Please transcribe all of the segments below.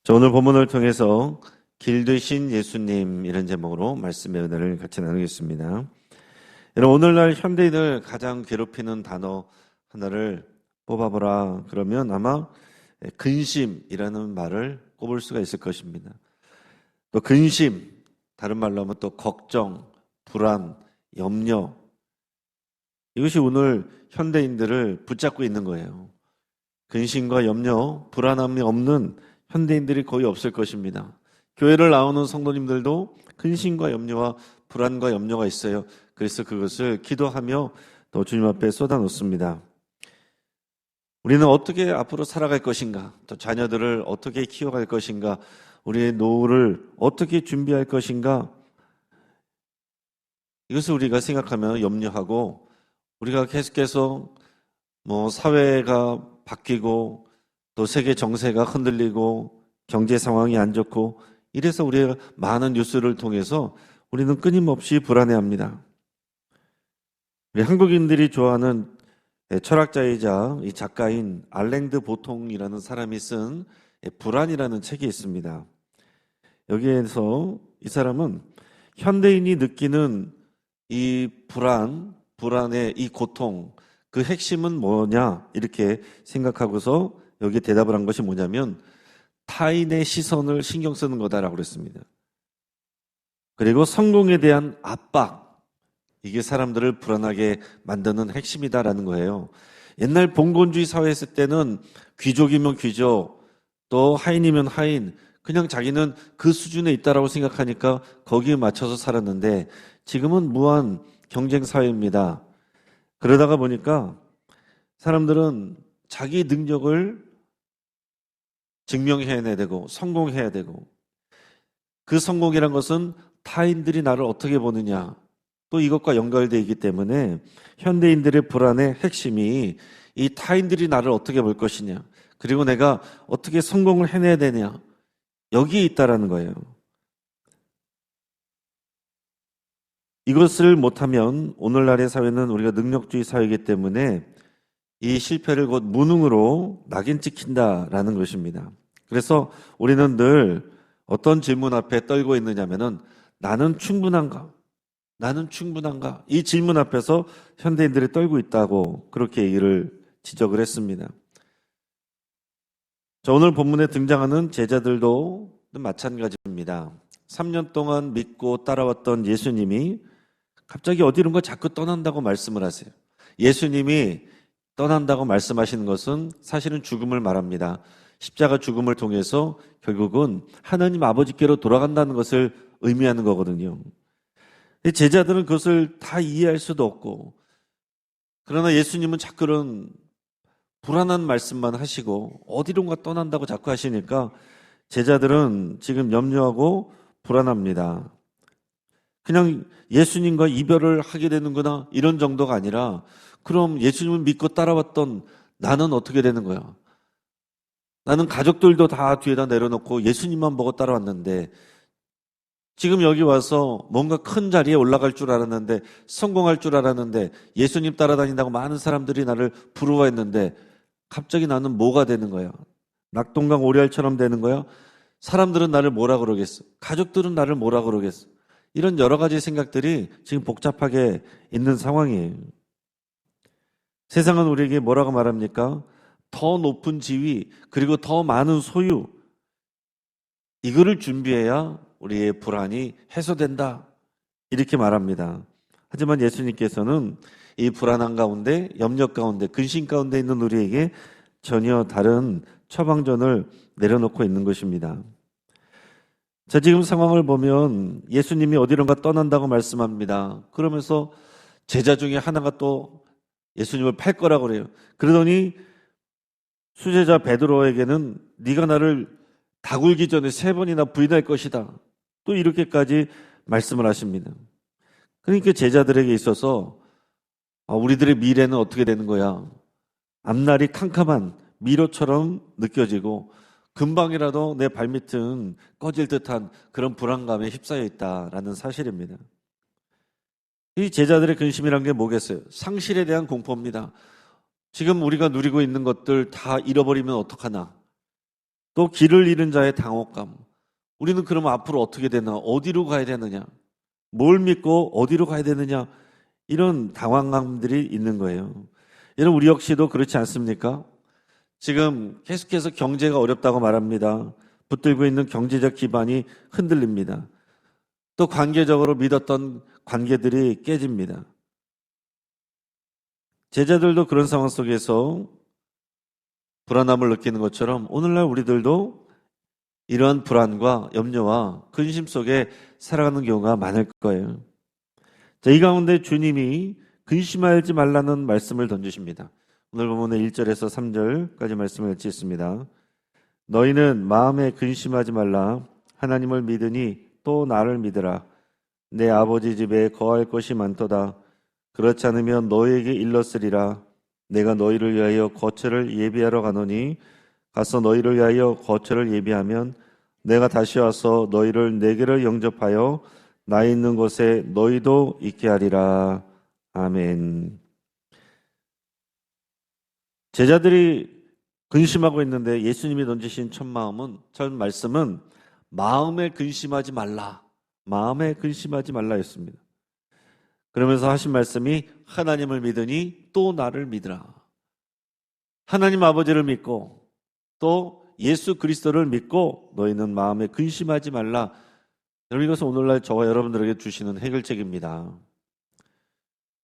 자, 오늘 본문을 통해서 길 되신 예수님 이런 제목으로 말씀의 은혜를 같이 나누겠습니다. 여러분, 오늘날 현대인을 가장 괴롭히는 단어 하나를 뽑아보라 그러면 아마 근심이라는 말을 꼽을 수가 있을 것입니다. 또 근심, 다른 말로 하면 또 걱정, 불안, 염려, 이것이 오늘 현대인들을 붙잡고 있는 거예요. 근심과 염려, 불안함이 없는 현대인들이 거의 없을 것입니다. 교회를 나오는 성도님들도 근심과 염려와 불안과 염려가 있어요. 그래서 그것을 기도하며 또 주님 앞에 쏟아놓습니다. 우리는 어떻게 앞으로 살아갈 것인가, 또 자녀들을 어떻게 키워갈 것인가, 우리의 노후를 어떻게 준비할 것인가, 이것을 우리가 생각하며 염려하고, 우리가 계속해서 사회가 바뀌고 또 세계 정세가 흔들리고 경제 상황이 안 좋고 이래서 우리가 많은 뉴스를 통해서 우리는 끊임없이 불안해합니다. 우리 한국인들이 좋아하는 철학자이자 이 작가인 알랭드 보통이라는 사람이 쓴 불안이라는 책이 있습니다. 여기에서 이 사람은 현대인이 느끼는 이 불안의 이 고통, 그 핵심은 뭐냐 이렇게 생각하고서 여기 대답을 한 것이 뭐냐면 타인의 시선을 신경 쓰는 거다라고 그랬습니다. 그리고 성공에 대한 압박, 이게 사람들을 불안하게 만드는 핵심이다라는 거예요. 옛날 봉건주의 사회 했을 때는 귀족이면 귀족, 또 하인이면 하인, 그냥 자기는 그 수준에 있다라고 생각하니까 거기에 맞춰서 살았는데 지금은 무한 경쟁 사회입니다. 그러다가 보니까 사람들은 자기 능력을 증명해야 되고 성공해야 되고, 그 성공이란 것은 타인들이 나를 어떻게 보느냐, 또 이것과 연결되어 있기 때문에 현대인들의 불안의 핵심이 이 타인들이 나를 어떻게 볼 것이냐, 그리고 내가 어떻게 성공을 해내야 되냐, 여기에 있다라는 거예요. 이것을 못하면 오늘날의 사회는 우리가 능력주의 사회이기 때문에 이 실패를 곧 무능으로 낙인 찍힌다라는 것입니다. 그래서 우리는 늘 어떤 질문 앞에 떨고 있느냐면은 나는 충분한가? 나는 충분한가? 이 질문 앞에서 현대인들이 떨고 있다고 그렇게 얘기를 지적을 했습니다. 자, 오늘 본문에 등장하는 제자들도 마찬가지입니다. 3년 동안 믿고 따라왔던 예수님이 갑자기 어디론가 자꾸 떠난다고 말씀을 하세요. 예수님이 떠난다고 말씀하시는 것은 사실은 죽음을 말합니다. 십자가 죽음을 통해서 결국은 하나님 아버지께로 돌아간다는 것을 의미하는 거거든요. 제자들은 그것을 다 이해할 수도 없고, 그러나 예수님은 자꾸 그런 불안한 말씀만 하시고 어디론가 떠난다고 자꾸 하시니까 제자들은 지금 염려하고 불안합니다. 그냥 예수님과 이별을 하게 되는구나 이런 정도가 아니라, 그럼 예수님을 믿고 따라왔던 나는 어떻게 되는 거야? 나는 가족들도 다 뒤에다 내려놓고 예수님만 보고 따라왔는데 지금 여기 와서 뭔가 큰 자리에 올라갈 줄 알았는데, 성공할 줄 알았는데, 예수님 따라다닌다고 많은 사람들이 나를 부러워했는데 갑자기 나는 뭐가 되는 거야? 낙동강 오리알처럼 되는 거야? 사람들은 나를 뭐라 그러겠어? 가족들은 나를 뭐라 그러겠어? 이런 여러 가지 생각들이 지금 복잡하게 있는 상황이에요. 세상은 우리에게 뭐라고 말합니까? 더 높은 지위, 그리고 더 많은 소유, 이거를 준비해야 우리의 불안이 해소된다, 이렇게 말합니다. 하지만 예수님께서는 이 불안한 가운데, 염려 가운데, 근심 가운데 있는 우리에게 전혀 다른 처방전을 내려놓고 있는 것입니다. 자, 지금 상황을 보면 예수님이 어디론가 떠난다고 말씀합니다. 그러면서 제자 중에 하나가 또 예수님을 팔 거라고 그래요. 그러더니 수제자 베드로에게는 네가 나를 다굴기 전에 3번이나 부인할 것이다, 또 이렇게까지 말씀을 하십니다. 그러니까 제자들에게 있어서 우리들의 미래는 어떻게 되는 거야? 앞날이 캄캄한 미로처럼 느껴지고 금방이라도 내 발밑은 꺼질 듯한 그런 불안감에 휩싸여 있다라는 사실입니다. 이 제자들의 근심이란 게 뭐겠어요? 상실에 대한 공포입니다. 지금 우리가 누리고 있는 것들 다 잃어버리면 어떡하나? 또 길을 잃은 자의 당혹감. 우리는 그러면 앞으로 어떻게 되나? 어디로 가야 되느냐? 뭘 믿고 어디로 가야 되느냐? 이런 당황감들이 있는 거예요. 여러분, 우리 역시도 그렇지 않습니까? 지금 계속해서 경제가 어렵다고 말합니다. 붙들고 있는 경제적 기반이 흔들립니다. 또 관계적으로 믿었던 관계들이 깨집니다. 제자들도 그런 상황 속에서 불안함을 느끼는 것처럼 오늘날 우리들도 이러한 불안과 염려와 근심 속에 살아가는 경우가 많을 거예요. 자, 이 가운데 주님이 근심하지 말라는 말씀을 던지십니다. 오늘 본문의 1절에서 3절까지 말씀을 읽겠습니다. 너희는 마음에 근심하지 말라. 하나님을 믿으니 또 나를 믿으라. 내 아버지 집에 거할 것이 많도다. 그렇지 않으면 너희에게 일렀으리라. 내가 너희를 위하여 거처를 예비하러 가노니 가서 너희를 위하여 거처를 예비하면 내가 다시 와서 너희를 내게로 영접하여 나 있는 곳에 너희도 있게 하리라. 아멘. 제자들이 근심하고 있는데 예수님이 던지신 첫 말씀은 마음에 근심하지 말라. 마음에 근심하지 말라였습니다. 그러면서 하신 말씀이 하나님을 믿으니 또 나를 믿으라. 하나님 아버지를 믿고 또 예수 그리스도를 믿고 너희는 마음에 근심하지 말라. 여러분, 이것은 오늘날 저와 여러분들에게 주시는 해결책입니다.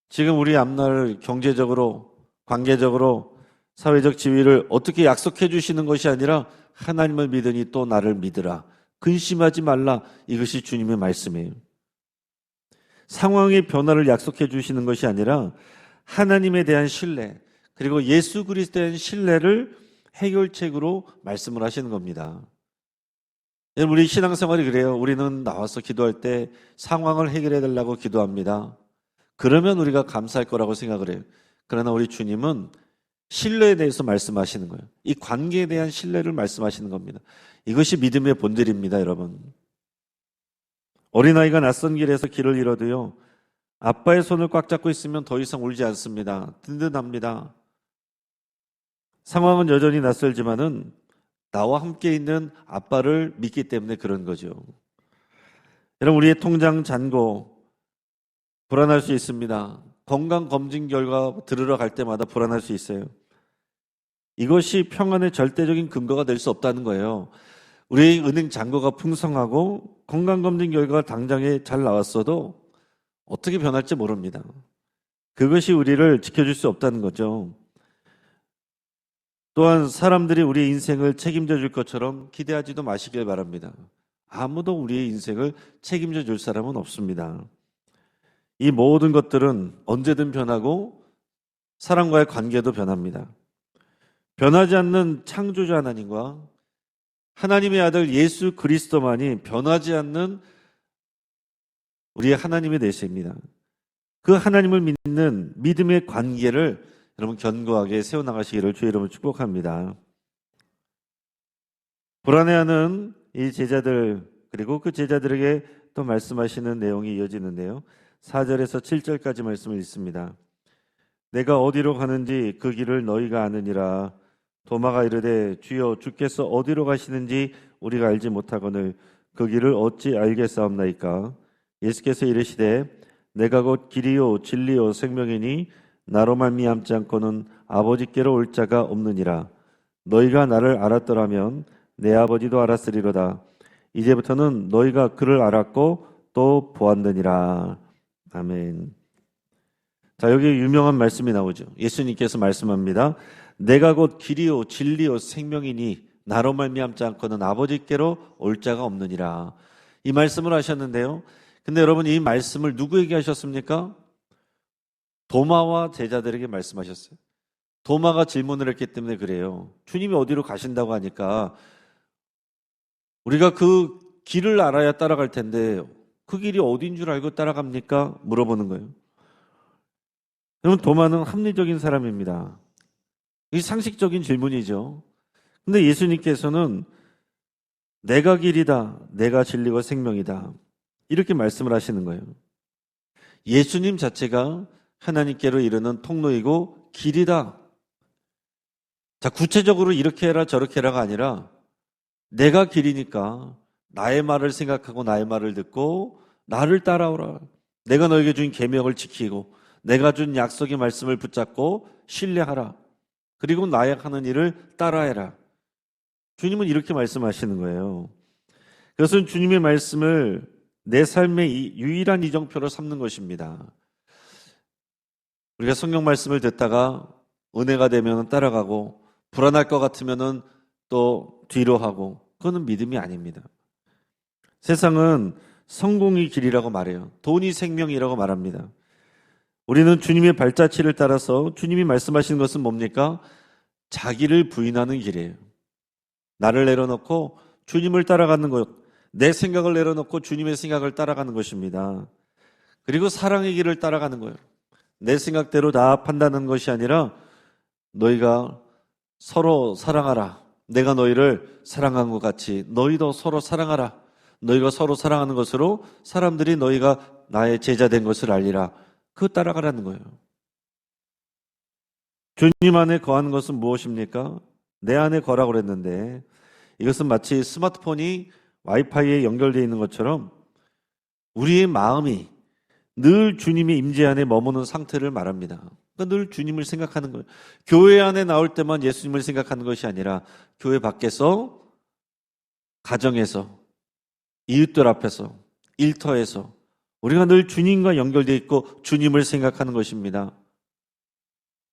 지금 우리 앞날 경제적으로, 관계적으로, 사회적 지위를 어떻게 약속해 주시는 것이 아니라 하나님을 믿으니 또 나를 믿으라. 근심하지 말라. 이것이 주님의 말씀이에요. 상황의 변화를 약속해 주시는 것이 아니라 하나님에 대한 신뢰, 그리고 예수 그리스도에 대한 신뢰를 해결책으로 말씀을 하시는 겁니다. 우리 신앙생활이 그래요. 우리는 나와서 기도할 때 상황을 해결해 달라고 기도합니다. 그러면 우리가 감사할 거라고 생각을 해요. 그러나 우리 주님은 신뢰에 대해서 말씀하시는 거예요. 이 관계에 대한 신뢰를 말씀하시는 겁니다. 이것이 믿음의 본질입니다, 여러분. 어린아이가 낯선 길에서 길을 잃어도요, 아빠의 손을 꽉 잡고 있으면 더 이상 울지 않습니다. 든든합니다. 상황은 여전히 낯설지만은 나와 함께 있는 아빠를 믿기 때문에 그런 거죠. 여러분, 우리의 통장 잔고 불안할 수 있습니다. 건강검진 결과 들으러 갈 때마다 불안할 수 있어요. 이것이 평안의 절대적인 근거가 될 수 없다는 거예요. 우리의 은행 잔고가 풍성하고 건강검진 결과가 당장에 잘 나왔어도 어떻게 변할지 모릅니다. 그것이 우리를 지켜줄 수 없다는 거죠. 또한 사람들이 우리의 인생을 책임져 줄 것처럼 기대하지도 마시길 바랍니다. 아무도 우리의 인생을 책임져 줄 사람은 없습니다. 이 모든 것들은 언제든 변하고 사람과의 관계도 변합니다. 변하지 않는 창조주 하나님과 하나님의 아들 예수 그리스도만이 변하지 않는 우리의 하나님의 내세입니다. 그 하나님을 믿는 믿음의 관계를 여러분 견고하게 세워나가시기를 주의 이름으로 축복합니다. 불안해하는 이 제자들, 그리고 그 제자들에게 또 말씀하시는 내용이 이어지는데요. 4절에서 7절까지 말씀을 읽습니다. 내가 어디로 가는지 그 길을 너희가 아느니라. 도마가 이르되 주여 주께서 어디로 가시는지 우리가 알지 못하거늘 그 길을 어찌 알겠사옵나이까. 예수께서 이르시되 내가 곧 길이요 진리요 생명이니 나로 말미암지 않고는 아버지께로 올 자가 없느니라. 너희가 나를 알았더라면 내 아버지도 알았으리로다. 이제부터는 너희가 그를 알았고 또 보았느니라. 아멘. 자, 여기 유명한 말씀이 나오죠. 예수님께서 말씀합니다. 내가 곧 길이요 진리요 생명이니 나로 말미암지 않고는 아버지께로 올 자가 없느니라. 이 말씀을 하셨는데요. 근데 여러분, 이 말씀을 누구에게 하셨습니까? 도마와 제자들에게 말씀하셨어요. 도마가 질문을 했기 때문에 그래요. 주님이 어디로 가신다고 하니까 우리가 그 길을 알아야 따라갈 텐데 그 길이 어딘 줄 알고 따라갑니까? 물어보는 거예요. 여러분, 도마는 합리적인 사람입니다. 이게 상식적인 질문이죠. 근데 예수님께서는 내가 길이다, 내가 진리고 생명이다, 이렇게 말씀을 하시는 거예요. 예수님 자체가 하나님께로 이르는 통로이고 길이다. 자, 구체적으로 이렇게 해라 저렇게 해라가 아니라 내가 길이니까 나의 말을 생각하고 나의 말을 듣고 나를 따라오라. 내가 너에게 준 계명을 지키고 내가 준 약속의 말씀을 붙잡고 신뢰하라. 그리고 나의 하는 일을 따라해라. 주님은 이렇게 말씀하시는 거예요. 그것은 주님의 말씀을 내 삶의 유일한 이정표로 삼는 것입니다. 우리가 성경 말씀을 듣다가 은혜가 되면 따라가고 불안할 것 같으면 또 뒤로 하고, 그거는 믿음이 아닙니다. 세상은 성공의 길이라고 말해요. 돈이 생명이라고 말합니다. 우리는 주님의 발자취를 따라서 주님이 말씀하시는 것은 뭡니까? 자기를 부인하는 길이에요. 나를 내려놓고 주님을 따라가는 것, 내 생각을 내려놓고 주님의 생각을 따라가는 것입니다. 그리고 사랑의 길을 따라가는 거예요. 내 생각대로 다 판단하는 것이 아니라 너희가 서로 사랑하라. 내가 너희를 사랑한 것 같이 너희도 서로 사랑하라. 너희가 서로 사랑하는 것으로 사람들이 너희가 나의 제자 된 것을 알리라. 그거 따라가라는 거예요. 주님 안에 거하는 것은 무엇입니까? 내 안에 거라고 그랬는데, 이것은 마치 스마트폰이 와이파이에 연결되어 있는 것처럼 우리의 마음이 늘 주님의 임재 안에 머무는 상태를 말합니다. 그러니까 늘 주님을 생각하는 거예요. 교회 안에 나올 때만 예수님을 생각하는 것이 아니라 교회 밖에서, 가정에서, 이웃들 앞에서, 일터에서 우리가 늘 주님과 연결되어 있고 주님을 생각하는 것입니다.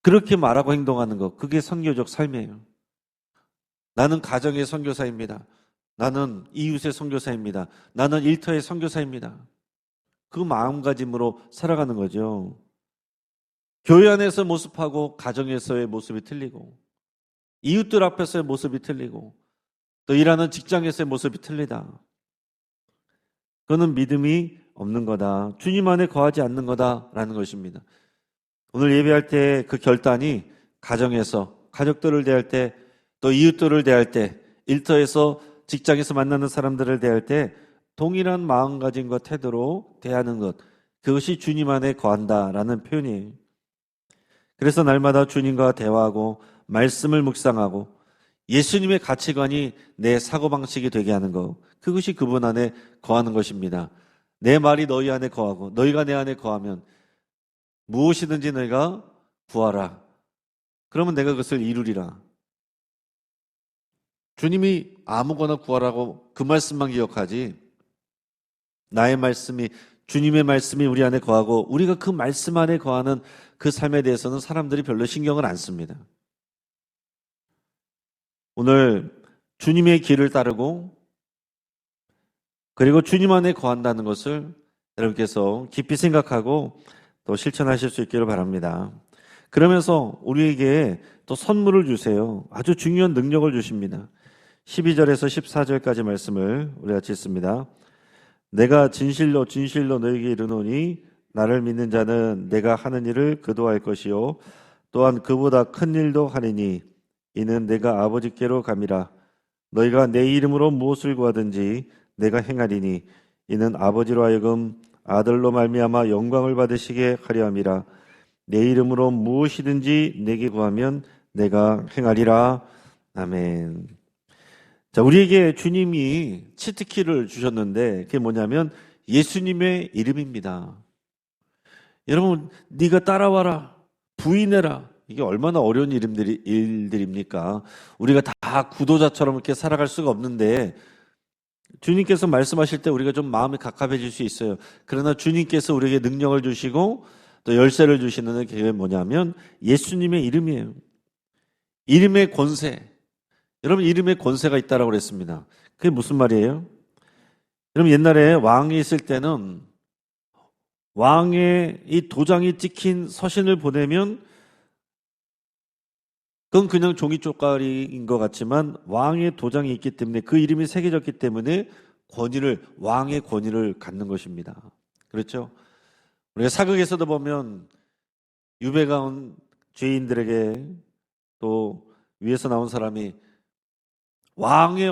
그렇게 말하고 행동하는 것, 그게 선교적 삶이에요. 나는 가정의 선교사입니다. 나는 이웃의 선교사입니다. 나는 일터의 선교사입니다. 그 마음가짐으로 살아가는 거죠. 교회 안에서 모습하고 가정에서의 모습이 틀리고, 이웃들 앞에서의 모습이 틀리고, 또 일하는 직장에서의 모습이 틀리다. 그거는 믿음이 없는 거다. 주님 안에 거하지 않는 거다라는 것입니다. 오늘 예배할 때 그 결단이 가정에서, 가족들을 대할 때, 또 이웃들을 대할 때, 일터에서, 직장에서 만나는 사람들을 대할 때 동일한 마음가짐과 태도로 대하는 것, 그것이 주님 안에 거한다라는 표현이에요. 그래서 날마다 주님과 대화하고 말씀을 묵상하고 예수님의 가치관이 내 사고방식이 되게 하는 것, 그것이 그분 안에 거하는 것입니다. 내 말이 너희 안에 거하고 너희가 내 안에 거하면 무엇이든지 너희가 구하라. 그러면 내가 그것을 이루리라. 주님이 아무거나 구하라고 그 말씀만 기억하지, 나의 말씀이, 주님의 말씀이 우리 안에 거하고 우리가 그 말씀 안에 거하는 그 삶에 대해서는 사람들이 별로 신경을 안 씁니다. 오늘 주님의 길을 따르고 그리고 주님 안에 거한다는 것을 여러분께서 깊이 생각하고 또 실천하실 수 있기를 바랍니다. 그러면서 우리에게 또 선물을 주세요. 아주 중요한 능력을 주십니다. 12절에서 14절까지 말씀을 우리 같이 읽습니다. 내가 진실로 진실로 너에게 이르노니 나를 믿는 자는 내가 하는 일을 그도 할 것이요 또한 그보다 큰 일도 하리니 이는 내가 아버지께로 감이라. 너희가 내 이름으로 무엇을 구하든지 내가 행하리니 이는 아버지로 하여금 아들로 말미암아 영광을 받으시게 하려 함이라. 내 이름으로 무엇이든지 내게 구하면 내가 행하리라. 아멘. 자, 우리에게 주님이 치트키를 주셨는데 그게 뭐냐면 예수님의 이름입니다. 여러분, 네가 따라와라, 부인해라. 이게 얼마나 어려운 일들입니까? 우리가 다 구도자처럼 이렇게 살아갈 수가 없는데 주님께서 말씀하실 때 우리가 좀 마음이 갑갑해질 수 있어요. 그러나 주님께서 우리에게 능력을 주시고 또 열쇠를 주시는 게 뭐냐면 예수님의 이름이에요. 이름의 권세. 여러분, 이름에 권세가 있다라고 그랬습니다. 그게 무슨 말이에요? 여러분, 옛날에 왕이 있을 때는 왕의 이 도장이 찍힌 서신을 보내면 그건 그냥 종이 쪽가리인 것 같지만 왕의 도장이 있기 때문에, 그 이름이 새겨졌기 때문에 왕의 권위를 갖는 것입니다. 그렇죠? 우리가 사극에서도 보면 유배가 온 죄인들에게 또 위에서 나온 사람이 왕의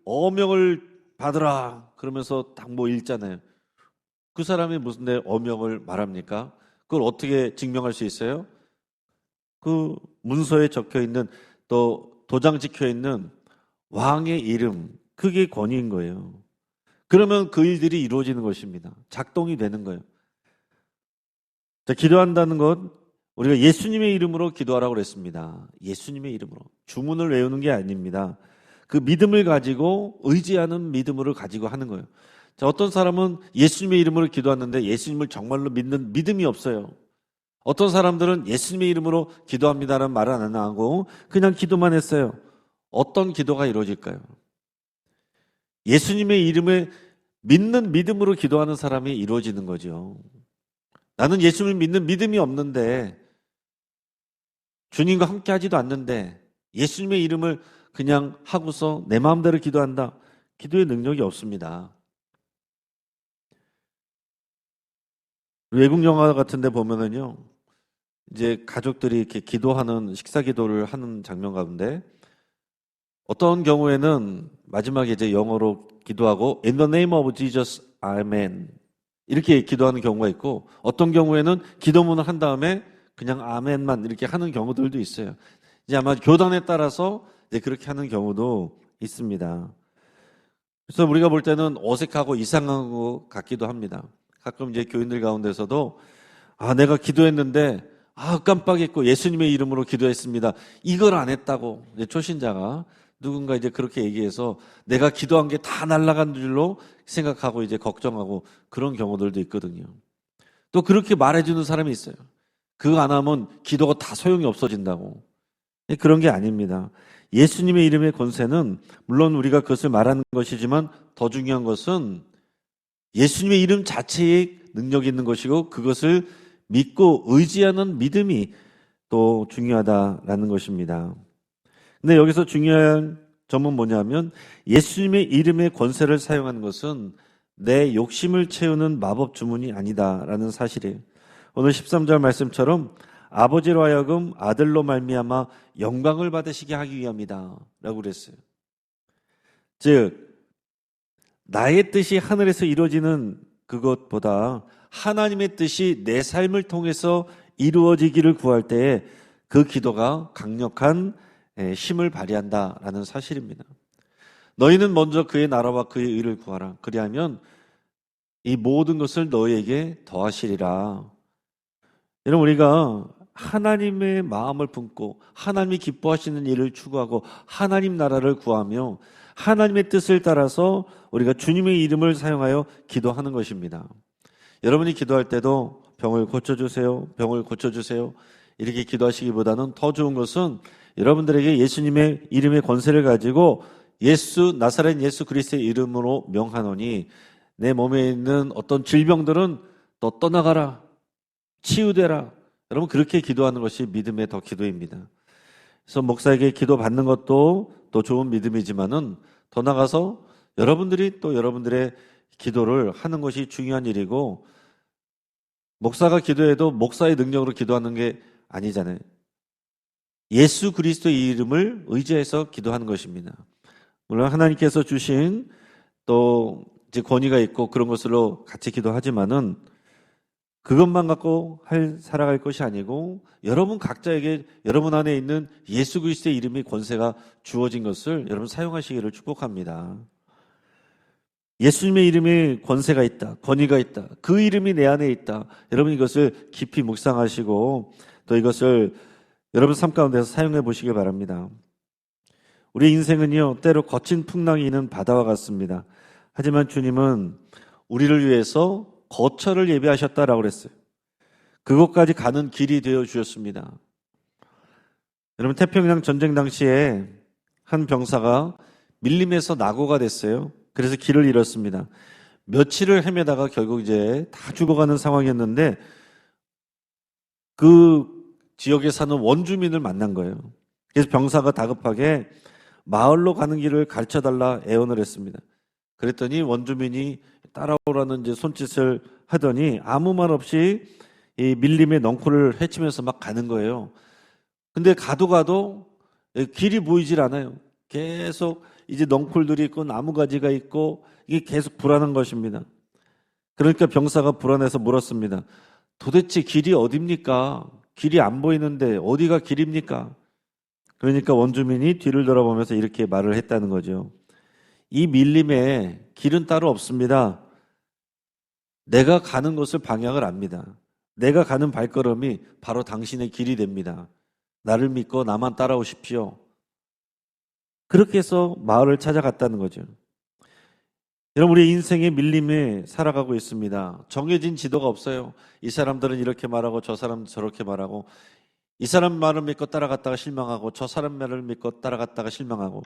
어명을 받으라 그러면서 딱 뭐 읽잖아요. 그 사람이 무슨 내 어명을 말합니까? 그걸 어떻게 증명할 수 있어요? 그 문서에 적혀 있는, 또 도장 찍혀 있는 왕의 이름, 그게 권위인 거예요. 그러면 그 일들이 이루어지는 것입니다. 작동이 되는 거예요. 자, 기도한다는 것, 우리가 예수님의 이름으로 기도하라고 그랬습니다. 예수님의 이름으로. 주문을 외우는 게 아닙니다. 그 믿음을 가지고, 의지하는 믿음으로 가지고 하는 거예요. 자, 어떤 사람은 예수님의 이름으로 기도하는데 예수님을 정말로 믿는 믿음이 없어요. 어떤 사람들은 예수님의 이름으로 기도합니다라는 말을 안 하고 그냥 기도만 했어요. 어떤 기도가 이루어질까요? 예수님의 이름에 믿는 믿음으로 기도하는 사람이 이루어지는 거죠. 나는 예수님을 믿는 믿음이 없는데, 주님과 함께 하지도 않는데 예수님의 이름을 그냥 하고서 내 마음대로 기도한다. 기도의 능력이 없습니다. 외국 영화 같은 데 보면은요, 이제 가족들이 이렇게 기도하는, 식사 기도를 하는 장면 가운데 어떤 경우에는 마지막에 이제 영어로 기도하고 In the name of Jesus, Amen 이렇게 기도하는 경우가 있고, 어떤 경우에는 기도문을 한 다음에 그냥 아멘만 이렇게 하는 경우들도 있어요. 이제 아마 교단에 따라서 이제 그렇게 하는 경우도 있습니다. 그래서 우리가 볼 때는 어색하고 이상한 것 같기도 합니다. 가끔 이제 교인들 가운데서도 내가 기도했는데 깜빡했고 예수님의 이름으로 기도했습니다. 이걸 안 했다고 이제 초신자가 누군가 이제 그렇게 얘기해서 내가 기도한 게 다 날아간 줄로 생각하고 이제 걱정하고 그런 경우들도 있거든요. 또 그렇게 말해주는 사람이 있어요. 그거 안 하면 기도가 다 소용이 없어진다고. 그런 게 아닙니다. 예수님의 이름의 권세는 물론 우리가 그것을 말하는 것이지만 더 중요한 것은 예수님의 이름 자체에 능력이 있는 것이고 그것을 믿고 의지하는 믿음이 또 중요하다라는 것입니다. 근데 여기서 중요한 점은 뭐냐면 예수님의 이름의 권세를 사용하는 것은 내 욕심을 채우는 마법 주문이 아니다라는 사실이에요. 오늘 13절 말씀처럼 아버지로 하여금 아들로 말미암아 영광을 받으시게 하기 위함이다 라고 그랬어요. 즉 나의 뜻이 하늘에서 이루어지는 그것보다 하나님의 뜻이 내 삶을 통해서 이루어지기를 구할 때에 그 기도가 강력한 힘을 발휘한다라는 사실입니다. 너희는 먼저 그의 나라와 그의 의를 구하라. 그리하면 이 모든 것을 너희에게 더하시리라. 여러분, 우리가 하나님의 마음을 품고 하나님이 기뻐하시는 일을 추구하고 하나님 나라를 구하며 하나님의 뜻을 따라서 우리가 주님의 이름을 사용하여 기도하는 것입니다. 여러분이 기도할 때도 병을 고쳐주세요, 병을 고쳐주세요 이렇게 기도하시기보다는 더 좋은 것은 여러분들에게 예수님의 이름의 권세를 가지고 나사렛 예수 그리스도의 이름으로 명하노니 내 몸에 있는 어떤 질병들은 너 떠나가라, 치유되라. 여러분 그렇게 기도하는 것이 믿음의 더 기도입니다. 그래서 목사에게 기도 받는 것도 또 좋은 믿음이지만은 더 나가서 여러분들이 또 여러분들의 기도를 하는 것이 중요한 일이고, 목사가 기도해도 목사의 능력으로 기도하는 게 아니잖아요. 예수 그리스도의 이름을 의지해서 기도하는 것입니다. 물론 하나님께서 주신 또 이제 권위가 있고 그런 것으로 같이 기도하지만은 그것만 갖고 살아갈 것이 아니고 여러분 각자에게 여러분 안에 있는 예수 그리스도의 이름의 권세가 주어진 것을 여러분 사용하시기를 축복합니다. 예수님의 이름에 권세가 있다, 권위가 있다, 그 이름이 내 안에 있다. 여러분 이것을 깊이 묵상하시고 또 이것을 여러분 삶 가운데서 사용해 보시길 바랍니다. 우리 인생은요 때로 거친 풍랑이 있는 바다와 같습니다. 하지만 주님은 우리를 위해서 거처를 예비하셨다라고 그랬어요. 그곳까지 가는 길이 되어 주셨습니다. 여러분 태평양 전쟁 당시에 한 병사가 밀림에서 낙오가 됐어요. 그래서 길을 잃었습니다. 며칠을 헤매다가 결국 이제 다 죽어가는 상황이었는데 그 지역에 사는 원주민을 만난 거예요. 그래서 병사가 다급하게 마을로 가는 길을 가르쳐달라 애원을 했습니다. 그랬더니 원주민이 따라오라는 이제 손짓을 하더니 아무 말 없이 이 밀림의 넝쿨을 헤치면서 막 가는 거예요. 근데 가도 길이 보이질 않아요. 계속 이제 넝쿨들이 있고 나무가지가 있고 이게 계속 불안한 것입니다. 그러니까 병사가 불안해서 물었습니다. 도대체 길이 어딥니까? 길이 안 보이는데 어디가 길입니까? 그러니까 원주민이 뒤를 돌아보면서 이렇게 말을 했다는 거죠. 이 밀림에 길은 따로 없습니다. 내가 가는 곳을 방향을 압니다. 내가 가는 발걸음이 바로 당신의 길이 됩니다. 나를 믿고 나만 따라오십시오. 그렇게 해서 마을을 찾아갔다는 거죠. 여러분, 우리 인생의 밀림에 살아가고 있습니다. 정해진 지도가 없어요. 이 사람들은 이렇게 말하고 저 사람은 저렇게 말하고, 이 사람 말을 믿고 따라갔다가 실망하고 저 사람 말을 믿고 따라갔다가 실망하고.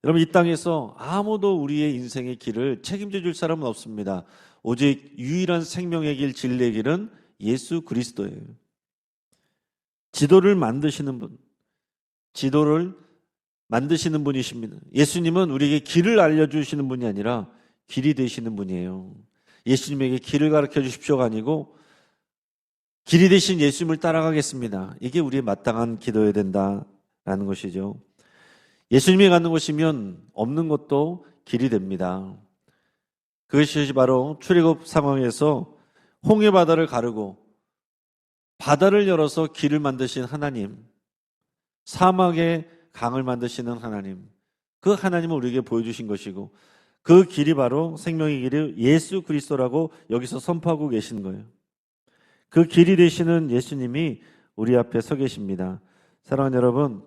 여러분, 이 땅에서 아무도 우리의 인생의 길을 책임져 줄 사람은 없습니다. 오직 유일한 생명의 길, 진리의 길은 예수 그리스도예요. 지도를 만드시는 분, 지도를 만드시는 분이십니다. 예수님은 우리에게 길을 알려주시는 분이 아니라 길이 되시는 분이에요. 예수님에게 길을 가르쳐 주십시오가 아니고 길이 되신 예수님을 따라가겠습니다. 이게 우리의 마땅한 기도여야 된다라는 것이죠. 예수님이 가는 곳이면 없는 것도 길이 됩니다. 그것이 바로 출애굽 상황에서 홍해 바다를 가르고 바다를 열어서 길을 만드신 하나님, 사막에 강을 만드시는 하나님, 그 하나님을 우리에게 보여주신 것이고 그 길이 바로 생명의 길이 예수 그리스도라고 여기서 선포하고 계신 거예요. 그 길이 되시는 예수님이 우리 앞에 서 계십니다. 사랑하는 여러분,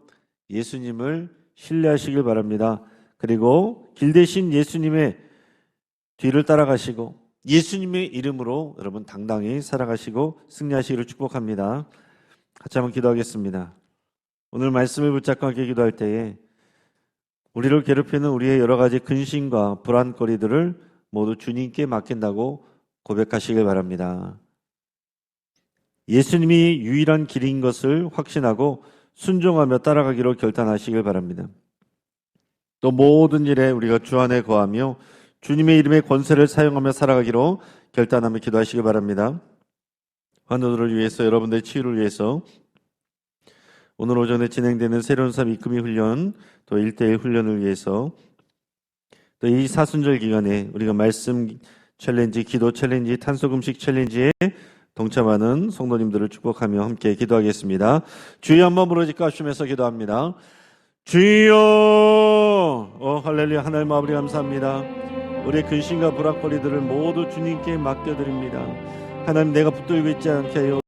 예수님을 신뢰하시길 바랍니다. 그리고 길 되신 예수님의 뒤를 따라가시고 예수님의 이름으로 여러분 당당히 살아가시고 승리하시기를 축복합니다. 같이 한번 기도하겠습니다. 오늘 말씀을 붙잡고 함께 기도할 때에 우리를 괴롭히는 우리의 여러 가지 근심과 불안거리들을 모두 주님께 맡긴다고 고백하시길 바랍니다. 예수님이 유일한 길인 것을 확신하고 순종하며 따라가기로 결단하시길 바랍니다. 또 모든 일에 우리가 주 안에 거하며 주님의 이름의 권세를 사용하며 살아가기로 결단하며 기도하시길 바랍니다. 환우들을 위해서, 여러분들의 치유를 위해서 오늘 오전에 진행되는 새로운 삶 이끌미 훈련, 또 1대1 훈련을 위해서, 또 이 사순절 기간에 우리가 말씀 챌린지, 기도 챌린지, 탄소금식 챌린지에 동참하는 성도님들을 축복하며 함께 기도하겠습니다. 주여 한번 부르짖고 합심해서 기도합니다. 주여! 할렐루야. 하나님 아버지 감사합니다. 우리의 근심과 불안거리들을 모두 주님께 맡겨드립니다. 하나님, 내가 붙들고 있지 않게 하여